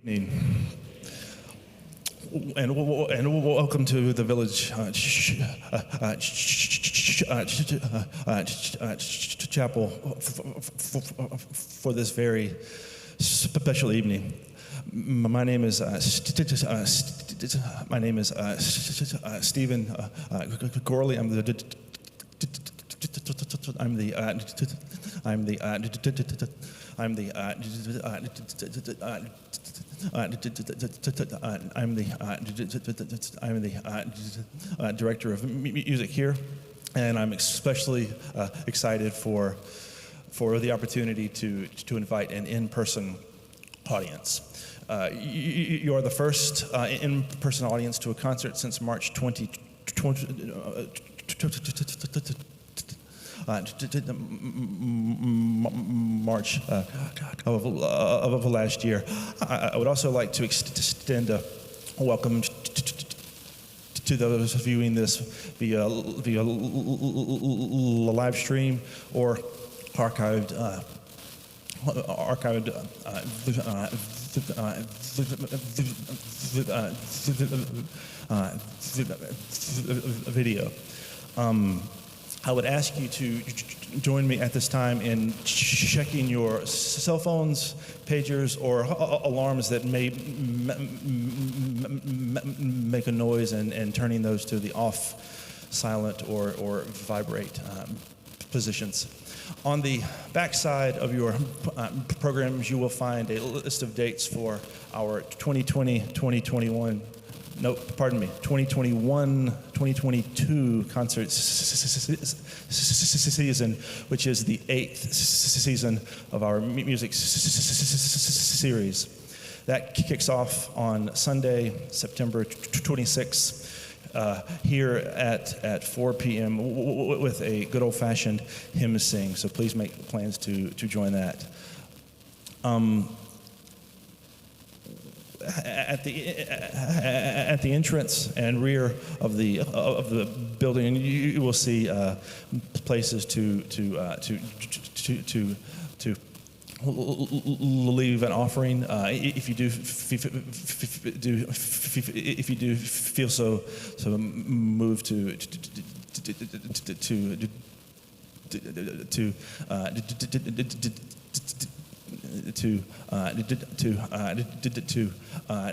Evening. And welcome to the Village Chapel for this very special evening. My name is Stephen Gorley. I'm the director of music here, and I'm especially excited for the opportunity to invite an in-person audience. You are the first in-person audience to a concert since March 2020. March of last year. I would also like to extend a welcome to those viewing this via live stream or archived video. I would ask you to join me at this time in checking your cell phones, pagers, or alarms that may make a noise and turning those to the off, silent, or vibrate positions. On the back side of your programs, you will find a list of dates for our 2021-2022 concert season, which is the 8th season of our music series. That kicks off on Sunday, September 26th, here at 4 p.m. With a good old-fashioned hymn sing. So please make plans to join that. At the entrance and rear of the building, you will see places to leave an offering. If you do feel so moved to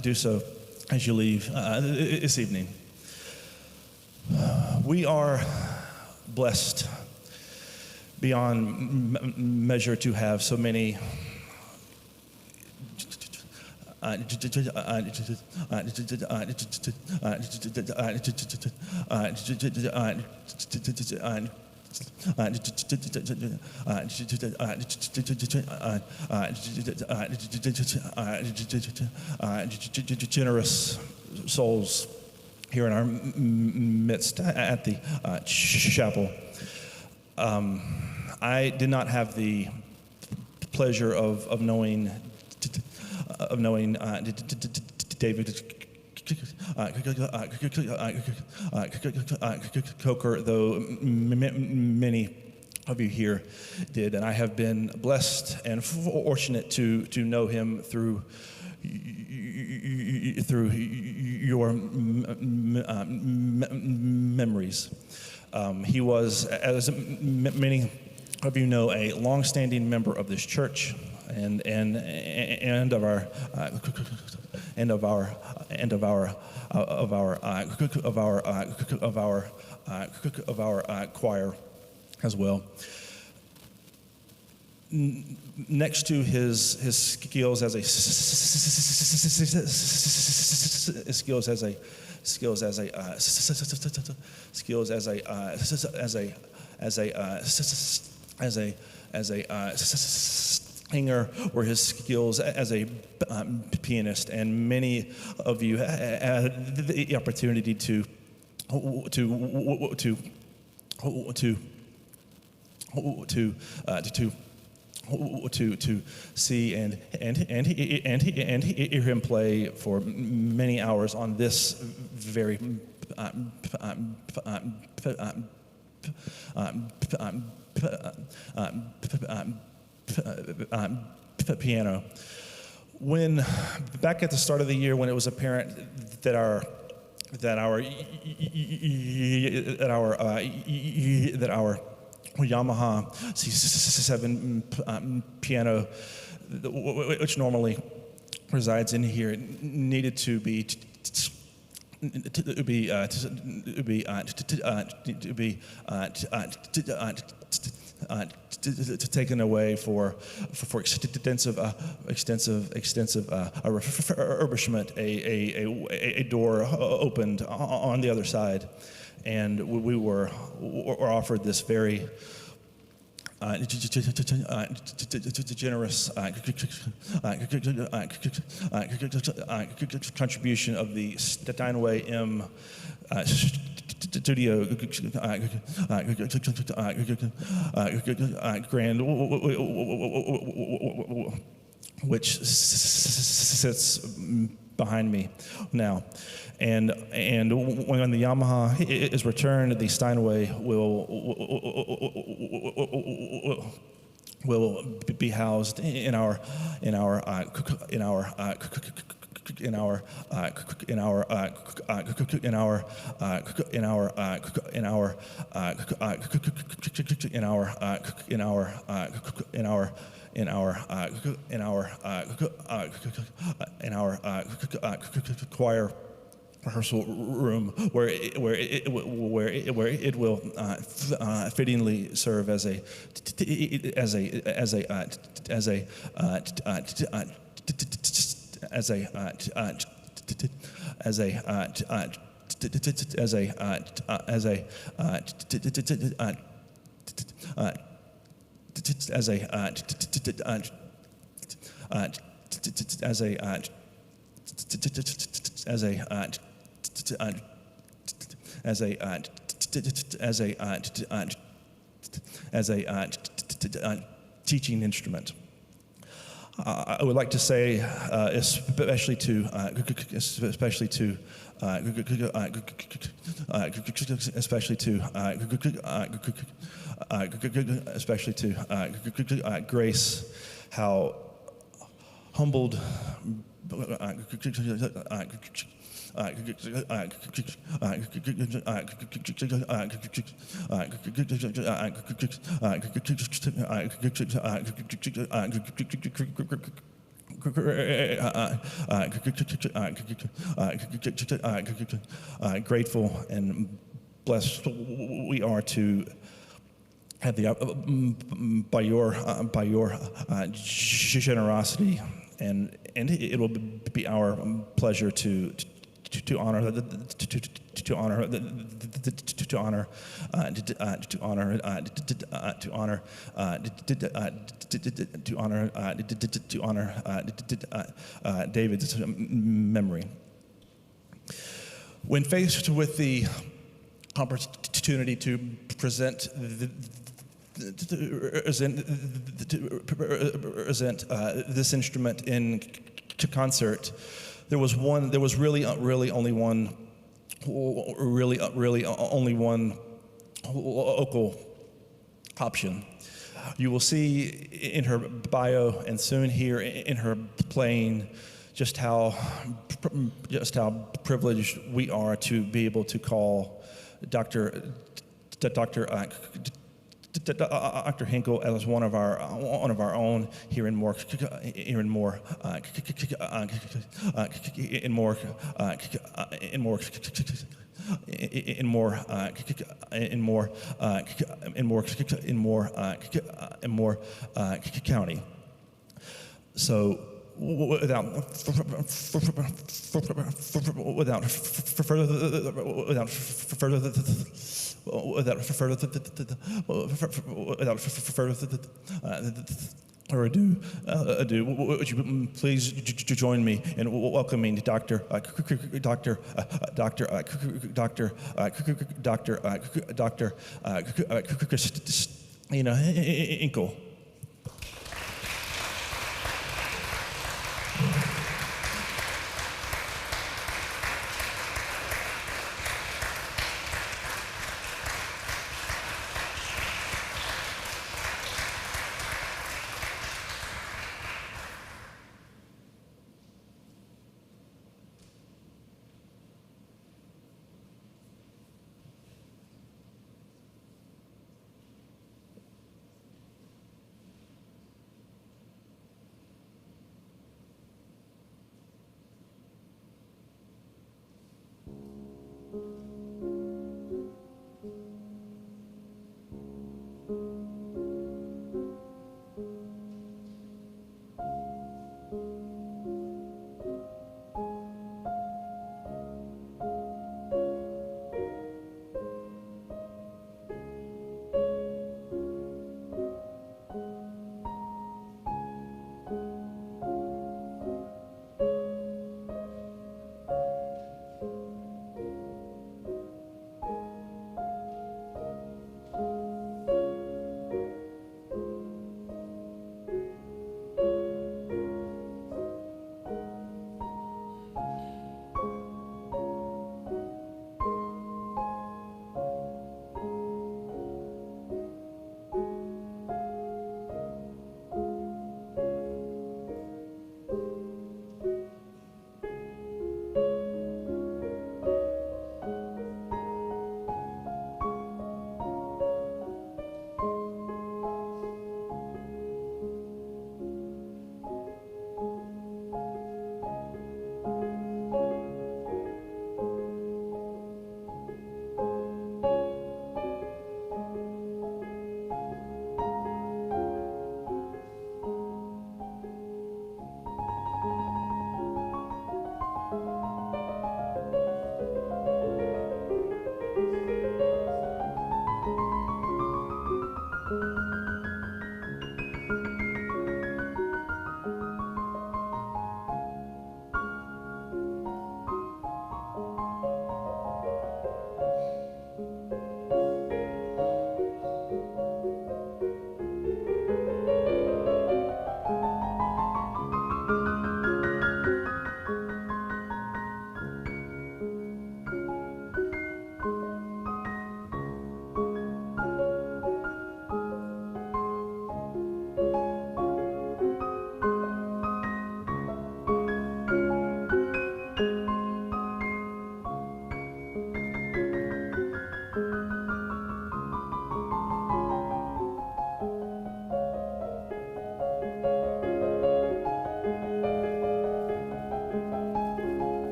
do so as you leave this evening. We are blessed beyond measure to have so many generous souls here in our midst at the chapel. I did not have the pleasure of knowing David Coker, though many of you here did, and I have been blessed and fortunate to know him through your memories. He was, as many of you know, a long-standing member of this church and of our choir as well. Next to his skills as a singer, or his skills as a pianist, and many of you had the opportunity to see and hear him play for many hours on this very piano. When back at the start of the year, when it was apparent that our Yamaha C7 piano, which normally resides in here, needed to be taken away for extensive refurbishment. A door opened on the other side, and we were offered this very generous contribution of the Steinway M studio grand, which sits behind me now. And when the Yamaha is returned, the Steinway will be housed in our choir rehearsal room, where it will fittingly serve as a teaching instrument. I would like to say, especially to Grace, how humbled grateful and blessed we are to have the by your generosity, and it will be our pleasure to honor David's memory. When faced with the opportunity to present this instrument in concert, there was really only one local option. You will see in her bio and soon hear in her playing just how privileged we are to be able to call Dr. Henckel as one of our own here in more county. So without further ado, would you please join me in welcoming Dr. Kristina Henckel.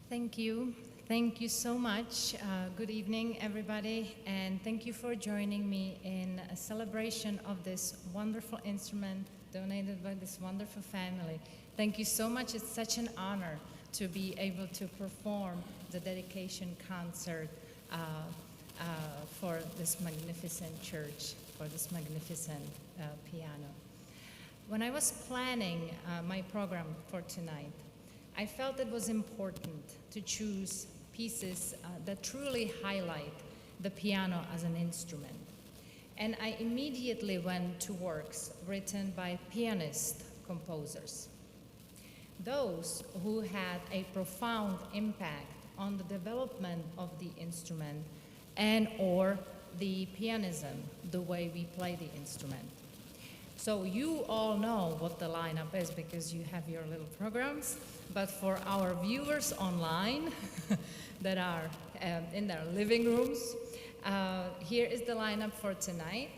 Thank you. Thank you so much. Good evening, everybody, and thank you for joining me in a celebration of this wonderful instrument donated by this wonderful family. Thank you so much. It's such an honor to be able to perform the dedication concert for this magnificent church, for this magnificent piano. When I was planning my program for tonight, I felt it was important to choose pieces that truly highlight the piano as an instrument. And I immediately went to works written by pianist composers, those who had a profound impact on the development of the instrument and or the pianism, the way we play the instrument. So you all know what the lineup is because you have your little programs, but for our viewers online that are in their living rooms, here is the lineup for tonight.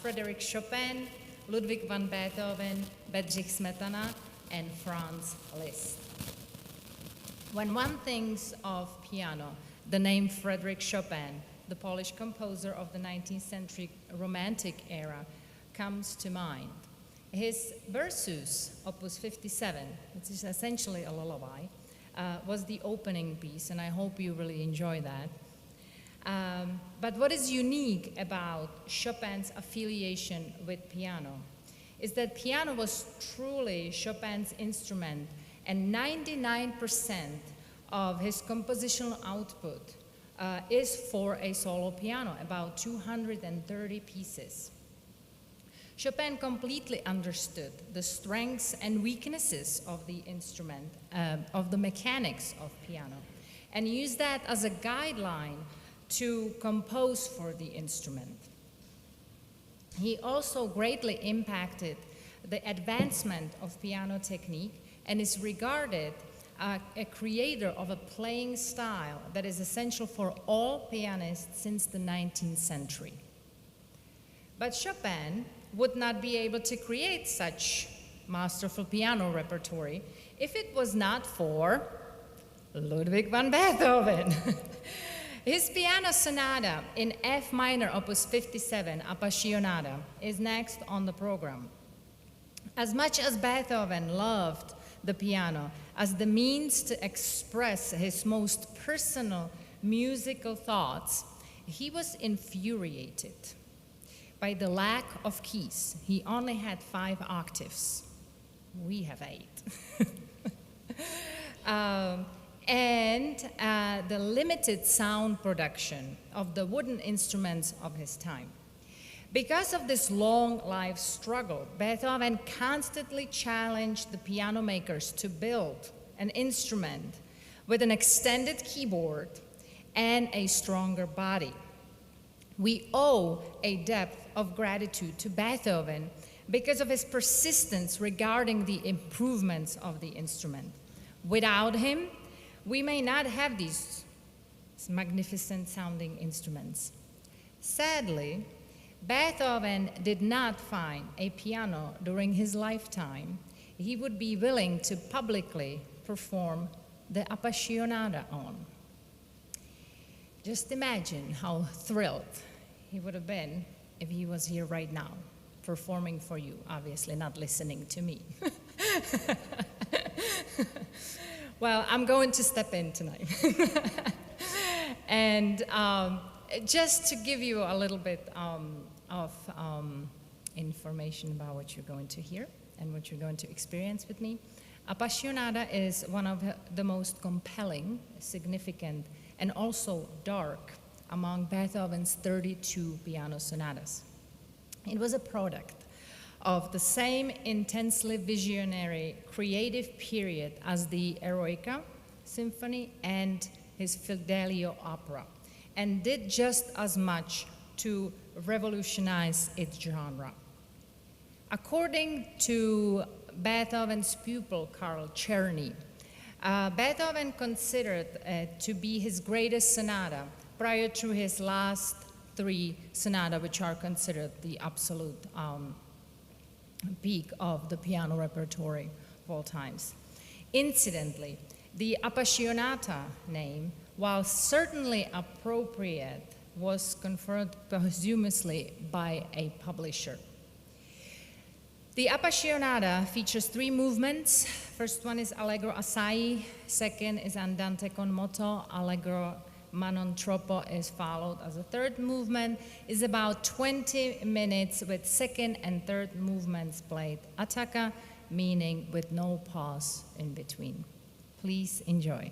Frédéric Chopin, Ludwig van Beethoven, Bedřich Smetana, and Franz Liszt. When one thinks of piano, the name Frédéric Chopin, the Polish composer of the 19th century Romantic era, comes to mind. His Versus, Opus 57, which is essentially a lullaby, was the opening piece, and I hope you really enjoy that. But what is unique about Chopin's affiliation with piano is that piano was truly Chopin's instrument, and 99% of his compositional output is for a solo piano, about 230 pieces. Chopin completely understood the strengths and weaknesses of the instrument, of the mechanics of piano, and used that as a guideline to compose for the instrument. He also greatly impacted the advancement of piano technique and is regarded a creator of a playing style that is essential for all pianists since the 19th century. But Chopin would not be able to create such masterful piano repertory if it was not for Ludwig van Beethoven. His piano sonata in F minor, opus 57, Appassionata, is next on the program. As much as Beethoven loved the piano as the means to express his most personal musical thoughts, he was infuriated by the lack of keys. He only had 5 octaves. We have 8. And the limited sound production of the wooden instruments of his time. Because of this long life struggle, Beethoven constantly challenged the piano makers to build an instrument with an extended keyboard and a stronger body. We owe a depth of gratitude to Beethoven because of his persistence regarding the improvements of the instrument. Without him, we may not have these magnificent sounding instruments. Sadly, Beethoven did not find a piano during his lifetime he would be willing to publicly perform the Appassionata on. Just imagine how thrilled he would have been if he was here right now, performing for you, obviously not listening to me. Well, I'm going to step in tonight. And just to give you a little bit of information about what you're going to hear and what you're going to experience with me. Appassionata is one of the most compelling, significant, and also dark among Beethoven's 32 piano sonatas. It was a product of the same intensely visionary creative period as the Eroica Symphony and his Fidelio opera, and did just as much to revolutionize its genre. According to Beethoven's pupil, Carl Czerny, Beethoven considered it to be his greatest sonata prior to his last three sonatas, which are considered the absolute peak of the piano repertory of all times. Incidentally, the Appassionata name, while certainly appropriate, was conferred posthumously by a publisher. The Appassionata features three movements. First one is Allegro assai, second is Andante con moto, Allegro ma non troppo is followed as a third movement, is about 20 minutes with second and third movements played attacca, meaning with no pause in between. Please enjoy.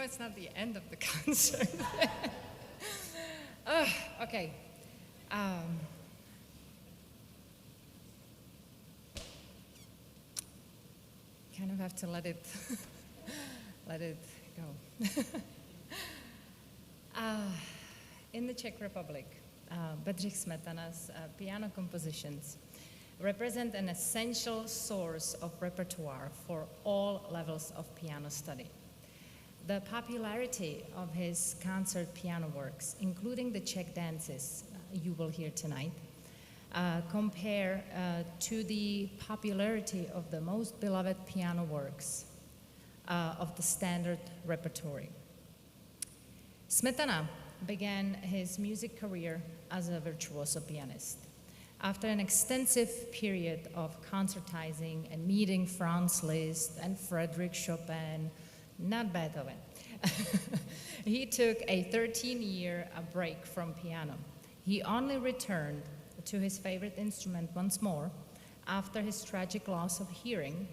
it's not the end of the concert. Okay. Kind of have to let it go. In the Czech Republic, Bedřich Smetana's piano compositions represent an essential source of repertoire for all levels of piano study. The popularity of his concert piano works, including the Czech dances you will hear tonight, compare to the popularity of the most beloved piano works of the standard repertory. Smetana began his music career as a virtuoso pianist. After an extensive period of concertizing and meeting Franz Liszt and Frédéric Chopin, not Beethoven, he took a 13-year break from piano. He only returned to his favorite instrument once more after his tragic loss of hearing,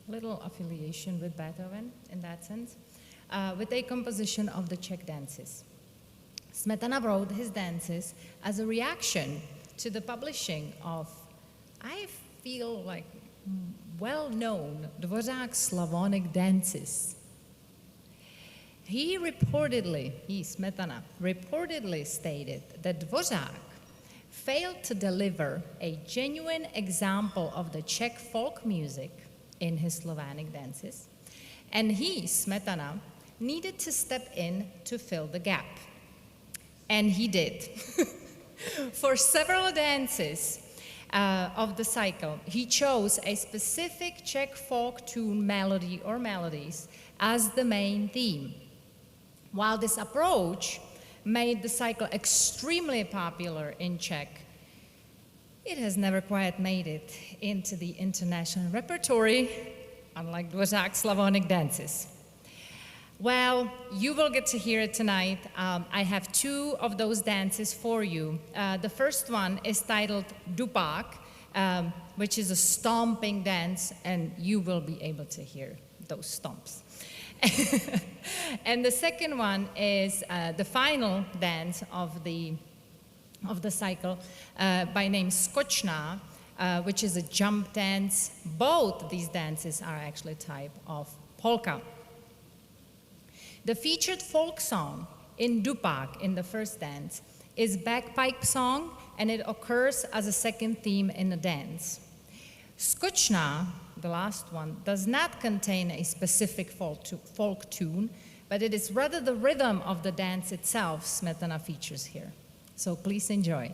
little affiliation with Beethoven in that sense, with a composition of the Czech dances. Smetana wrote his dances as a reaction to the publishing of, I feel like, well-known Dvořák Slavonic dances. Smetana reportedly stated that Dvořák failed to deliver a genuine example of the Czech folk music in his Slavonic dances, and he, Smetana, needed to step in to fill the gap. And he did. For several dances of the cycle, he chose a specific Czech folk tune melody or melodies as the main theme. While this approach made the cycle extremely popular in Czech, it has never quite made it into the international repertory, unlike Dvořák Slavonic dances. Well, you will get to hear it tonight. I have two of those dances for you. The first one is titled Dupak, which is a stomping dance, and you will be able to hear those stomps. And the second one is the final dance of the cycle by name Skočná, which is a jump dance. Both these dances are actually a type of polka. The featured folk song in Dupak, in the first dance, is bagpipe song, and it occurs as a second theme in the dance. Skočná, the last one, does not contain a specific folk tune, but it is rather the rhythm of the dance itself Smetana features here. So please enjoy.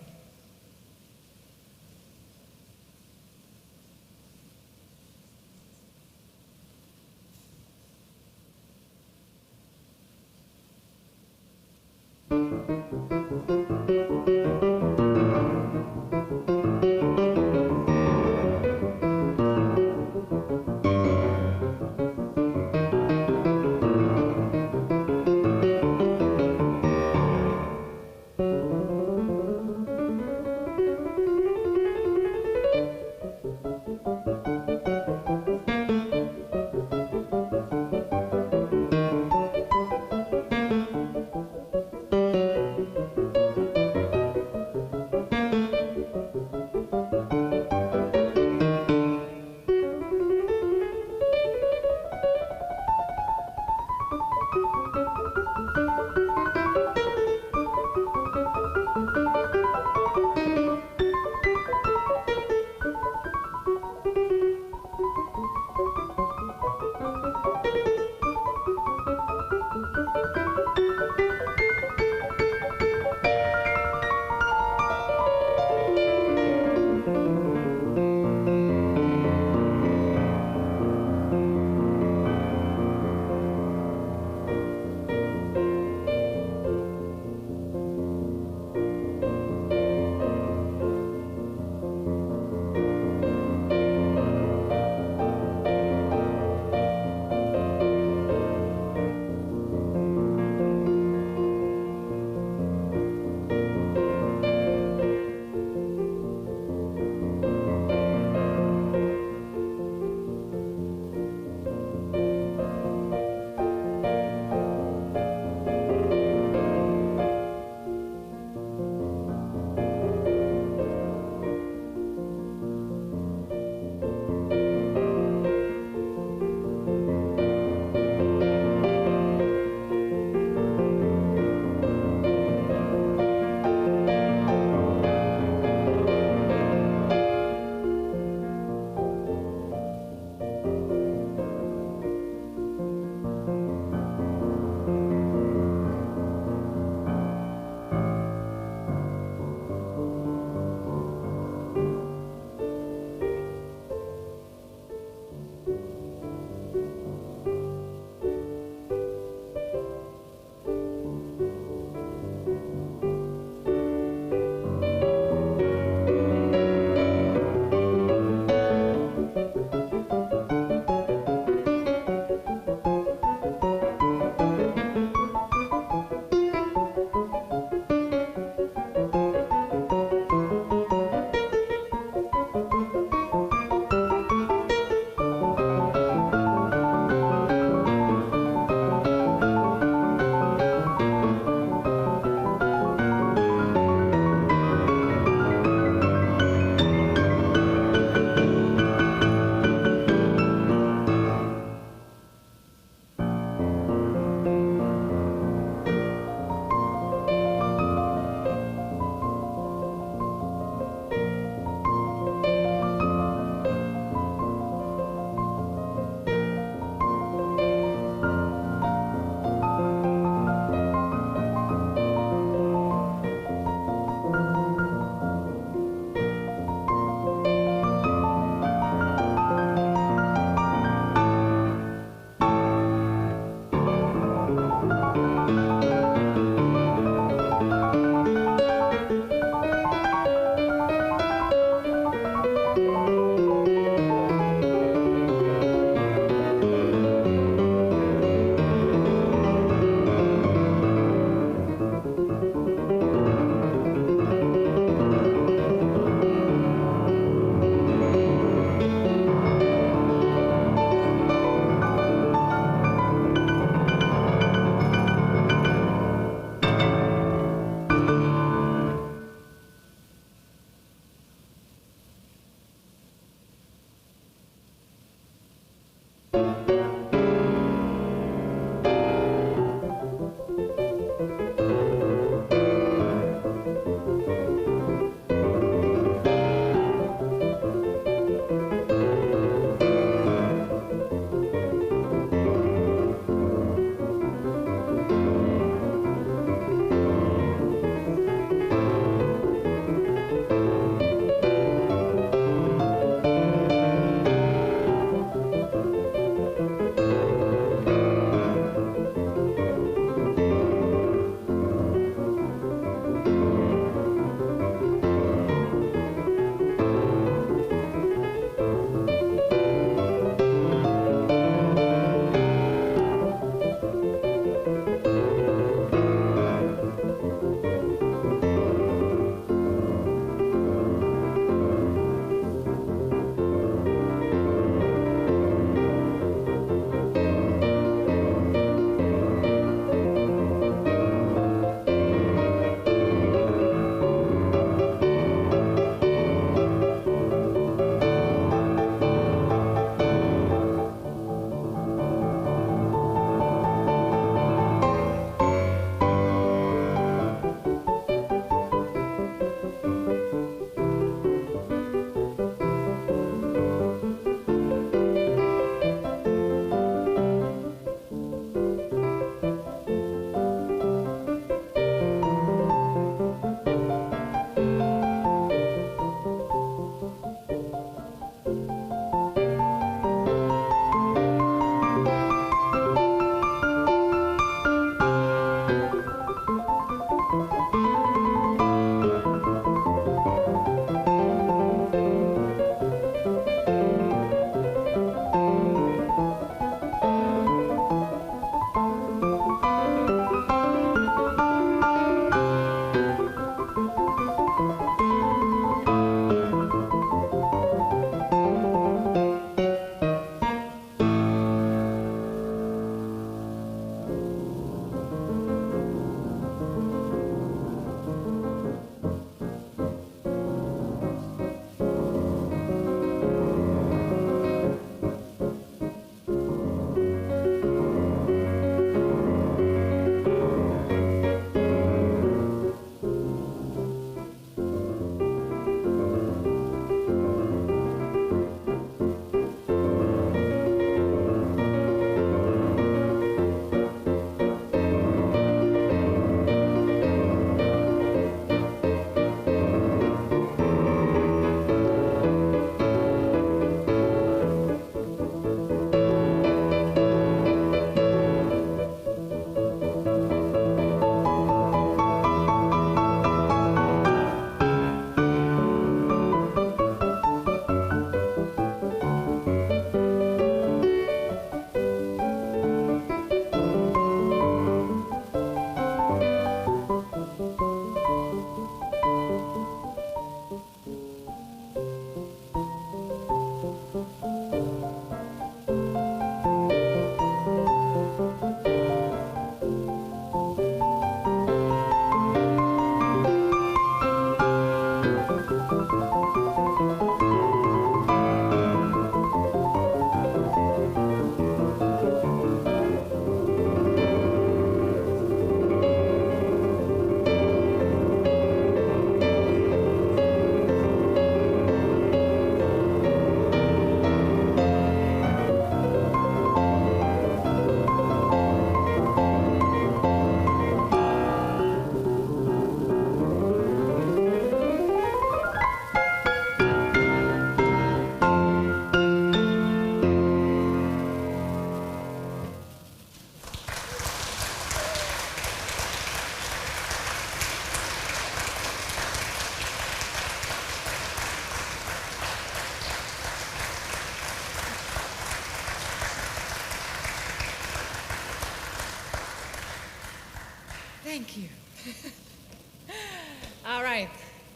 All right,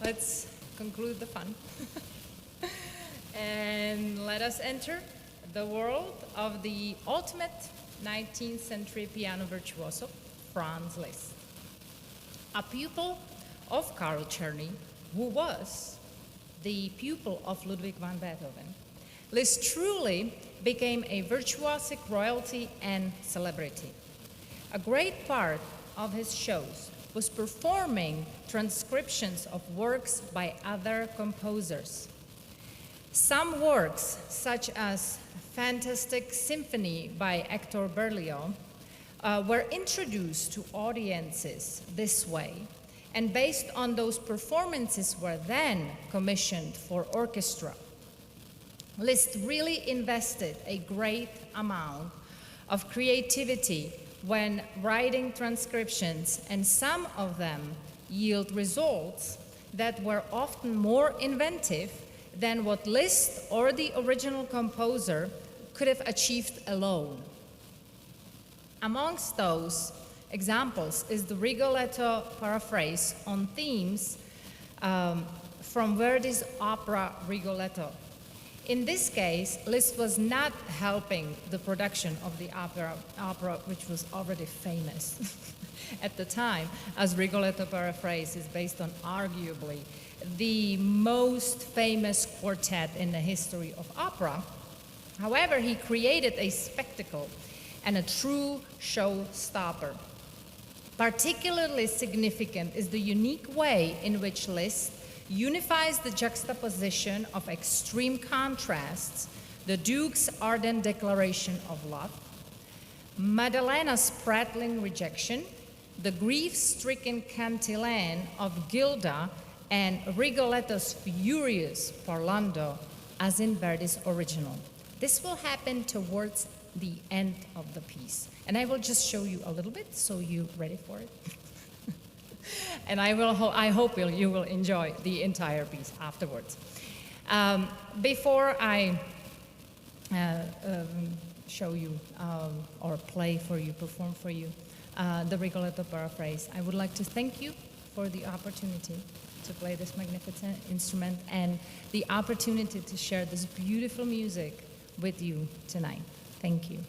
let's conclude the fun. And let us enter the world of the ultimate 19th century piano virtuoso, Franz Liszt. A pupil of Karl Czerny, who was the pupil of Ludwig van Beethoven, Liszt truly became a virtuosic royalty and celebrity. A great part of his shows was performing transcriptions of works by other composers. Some works, such as Fantastic Symphony by Hector Berlioz, were introduced to audiences this way, and based on those performances were then commissioned for orchestra. Liszt really invested a great amount of creativity when writing transcriptions, and some of them yield results that were often more inventive than what Liszt or the original composer could have achieved alone. Amongst those examples is the Rigoletto paraphrase on themes from Verdi's opera Rigoletto. In this case, Liszt was not helping the production of the opera which was already famous at the time, as Rigoletto paraphrase is based on arguably the most famous quartet in the history of opera. However, he created a spectacle and a true showstopper. Particularly significant is the unique way in which Liszt unifies the juxtaposition of extreme contrasts, the Duke's ardent declaration of love, Madalena's prattling rejection, the grief-stricken cantilene of Gilda, and Rigoletto's furious parlando, as in Verdi's original. This will happen towards the end of the piece. And I will just show you a little bit, so you're ready for it. And I hope you will enjoy the entire piece afterwards. Before I show you or play for you, perform for you the Rigoletto paraphrase, I would like to thank you for the opportunity to play this magnificent instrument and the opportunity to share this beautiful music with you tonight. Thank you.